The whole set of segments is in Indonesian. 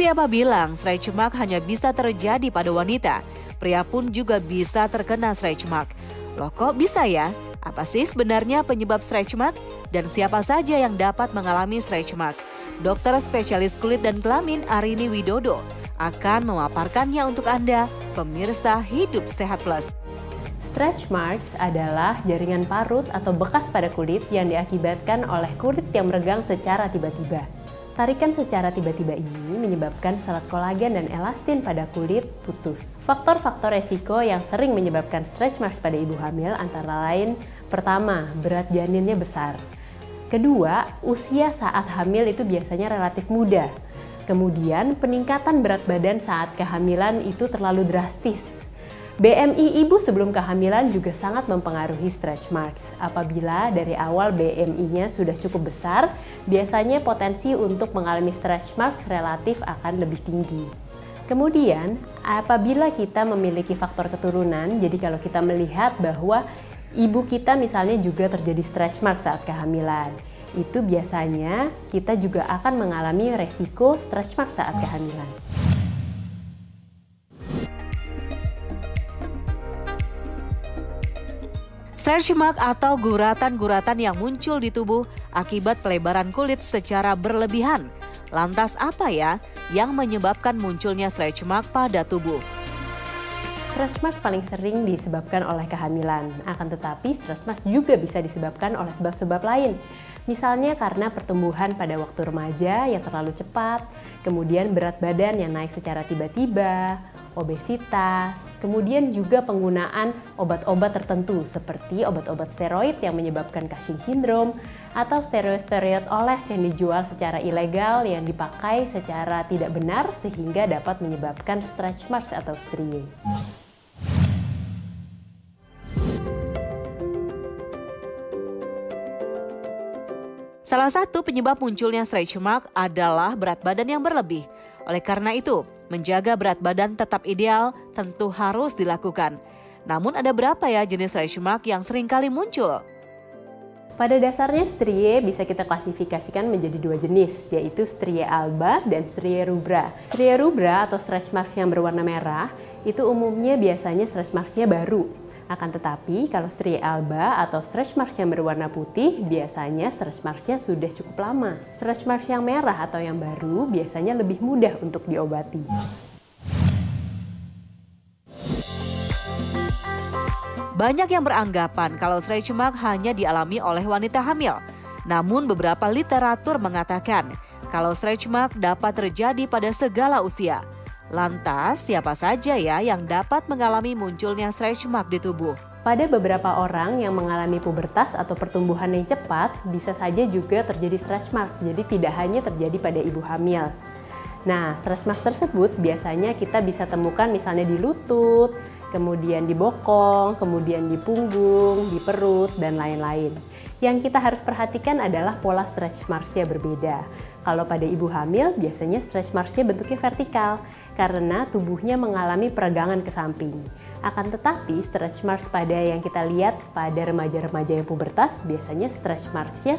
siapa bilang stretch mark hanya bisa terjadi pada wanita? Pria pun juga bisa terkena stretch mark. Loh kok bisa ya? Apa sih sebenarnya penyebab stretch mark? Dan siapa saja yang dapat mengalami stretch mark? Dokter spesialis kulit dan kelamin Arini Widodo akan memaparkannya untuk Anda, pemirsa Hidup Sehat Plus. Stretch marks adalah jaringan parut atau bekas pada kulit yang diakibatkan oleh kulit yang meregang secara tiba-tiba. Tarikan secara tiba-tiba ini menyebabkan serat kolagen dan elastin pada kulit putus. Faktor-faktor resiko yang sering menyebabkan stretch marks pada ibu hamil antara lain, pertama, berat janinnya besar. Kedua, usia saat hamil itu biasanya relatif muda. Kemudian, peningkatan berat badan saat kehamilan itu terlalu drastis. BMI ibu sebelum kehamilan juga sangat mempengaruhi stretch marks. Apabila dari awal BMI-nya sudah cukup besar, biasanya potensi untuk mengalami stretch marks relatif akan lebih tinggi. Kemudian, apabila kita memiliki faktor keturunan, jadi kalau kita melihat bahwa ibu kita misalnya juga terjadi stretch marks saat kehamilan, itu biasanya kita juga akan mengalami resiko stretch marks saat kehamilan. Stretch mark atau guratan-guratan yang muncul di tubuh akibat pelebaran kulit secara berlebihan. Lantas apa ya yang menyebabkan munculnya stretch mark pada tubuh? Stretch mark paling sering disebabkan oleh kehamilan, akan tetapi stretch mark juga bisa disebabkan oleh sebab-sebab lain. Misalnya karena pertumbuhan pada waktu remaja yang terlalu cepat, kemudian berat badan yang naik secara tiba-tiba, obesitas, kemudian juga penggunaan obat-obat tertentu seperti obat-obat steroid yang menyebabkan Cushing syndrome atau steroid-steroid oles yang dijual secara ilegal yang dipakai secara tidak benar sehingga dapat menyebabkan stretch marks atau strie. Salah satu penyebab munculnya stretch mark adalah berat badan yang berlebih. Oleh karena itu, menjaga berat badan tetap ideal tentu harus dilakukan. Namun ada berapa ya jenis stretch mark yang seringkali muncul? Pada dasarnya strie bisa kita klasifikasikan menjadi dua jenis, yaitu strie alba dan strie rubra. Strie rubra atau stretch marks yang berwarna merah itu umumnya biasanya stretch marksnya baru. Akan tetapi kalau strie alba atau stretch marks yang berwarna putih biasanya stretch marksnya sudah cukup lama. Stretch marks yang merah atau yang baru biasanya lebih mudah untuk diobati. Banyak yang beranggapan kalau stretch mark hanya dialami oleh wanita hamil. Namun beberapa literatur mengatakan kalau stretch mark dapat terjadi pada segala usia. Lantas, siapa saja ya yang dapat mengalami munculnya stretch mark di tubuh? Pada beberapa orang yang mengalami pubertas atau pertumbuhan yang cepat, bisa saja juga terjadi stretch mark. Jadi tidak hanya terjadi pada ibu hamil. Nah, stretch mark tersebut biasanya kita bisa temukan misalnya di lutut, kemudian di bokong, kemudian di punggung, di perut, dan lain-lain. Yang kita harus perhatikan adalah pola stretch marks-nya berbeda. Kalau pada ibu hamil, biasanya stretch marks-nya bentuknya vertikal karena tubuhnya mengalami peregangan ke samping. Akan tetapi, stretch marks pada yang kita lihat pada remaja-remaja yang pubertas, biasanya stretch marks-nya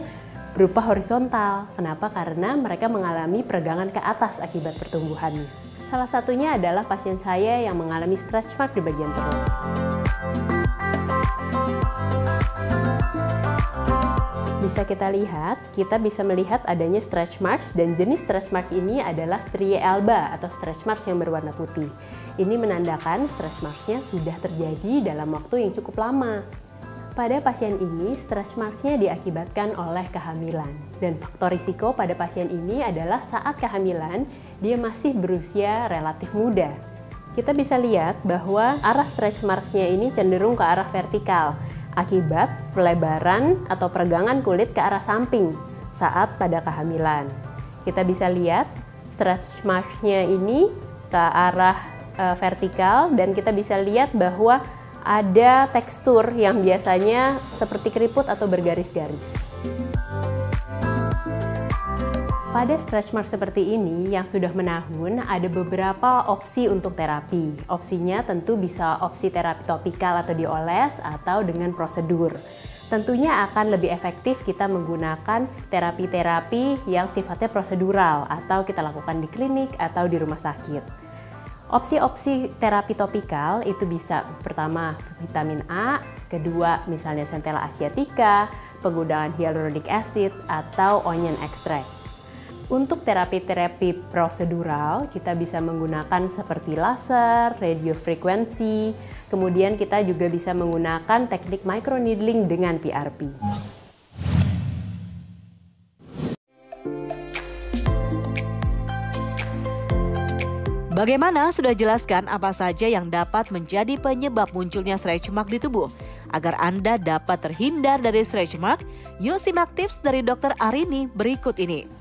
berupa horizontal. Kenapa? Karena mereka mengalami peregangan ke atas akibat pertumbuhannya. Salah satunya adalah pasien saya yang mengalami stretch mark di bagian perut. Bisa kita bisa melihat adanya stretch marks dan jenis stretch mark ini adalah strie alba atau stretch marks yang berwarna putih. Ini menandakan stretch marks-nya sudah terjadi dalam waktu yang cukup lama. Pada pasien ini, stretch marks-nya diakibatkan oleh kehamilan. Dan faktor risiko pada pasien ini adalah saat kehamilan, dia masih berusia relatif muda. Kita bisa lihat bahwa arah stretch marks-nya ini cenderung ke arah vertikal akibat pelebaran atau peregangan kulit ke arah samping saat pada kehamilan. Kita bisa lihat stretch marks-nya ini ke arah vertikal dan kita bisa lihat bahwa ada tekstur yang biasanya seperti keriput atau bergaris-garis. Pada stretch mark seperti ini yang sudah menahun, ada beberapa opsi untuk terapi. Opsinya tentu bisa opsi terapi topikal atau dioles atau dengan prosedur. Tentunya akan lebih efektif kita menggunakan terapi-terapi yang sifatnya prosedural atau kita lakukan di klinik atau di rumah sakit. Opsi-opsi terapi topikal itu bisa pertama vitamin A, kedua misalnya Centella asiatica, penggunaan hyaluronic acid atau onion extract. Untuk terapi-terapi prosedural, kita bisa menggunakan seperti laser, radiofrekuensi, kemudian kita juga bisa menggunakan teknik microneedling dengan PRP. Bagaimana sudah jelaskan apa saja yang dapat menjadi penyebab munculnya stretch mark di tubuh? Agar Anda dapat terhindar dari stretch mark, yuk simak tips dari Dr. Arini berikut ini.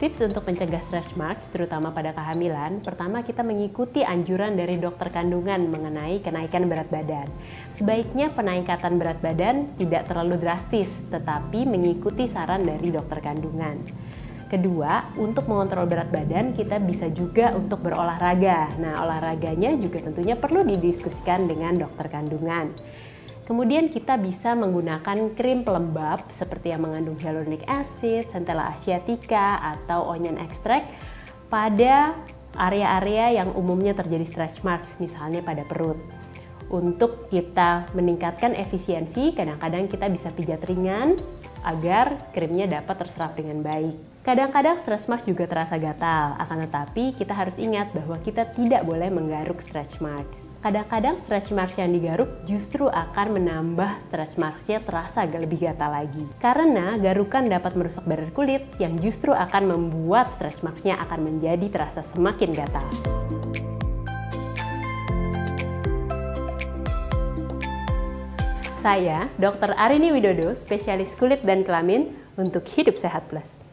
Tips untuk mencegah stretch marks, terutama pada kehamilan, pertama kita mengikuti anjuran dari dokter kandungan mengenai kenaikan berat badan. Sebaiknya peningkatan berat badan tidak terlalu drastis, tetapi mengikuti saran dari dokter kandungan. Kedua, untuk mengontrol berat badan, kita bisa juga untuk berolahraga. Nah, olahraganya juga tentunya perlu didiskusikan dengan dokter kandungan. Kemudian kita bisa menggunakan krim pelembab seperti yang mengandung hyaluronic acid, Centella asiatica, atau onion extract pada area-area yang umumnya terjadi stretch marks, misalnya pada perut. Untuk kita meningkatkan efisiensi, kadang-kadang kita bisa pijat ringan agar krimnya dapat terserap dengan baik. Kadang-kadang stretch marks juga terasa gatal, akan tetapi kita harus ingat bahwa kita tidak boleh menggaruk stretch marks. Kadang-kadang stretch marks yang digaruk justru akan menambah stretch marksnya terasa lebih gatal lagi. Karena garukan dapat merusak barrier kulit yang justru akan membuat stretch marksnya akan menjadi terasa semakin gatal. Saya, Dr. Arini Widodo, spesialis kulit dan kelamin untuk Hidup Sehat Plus.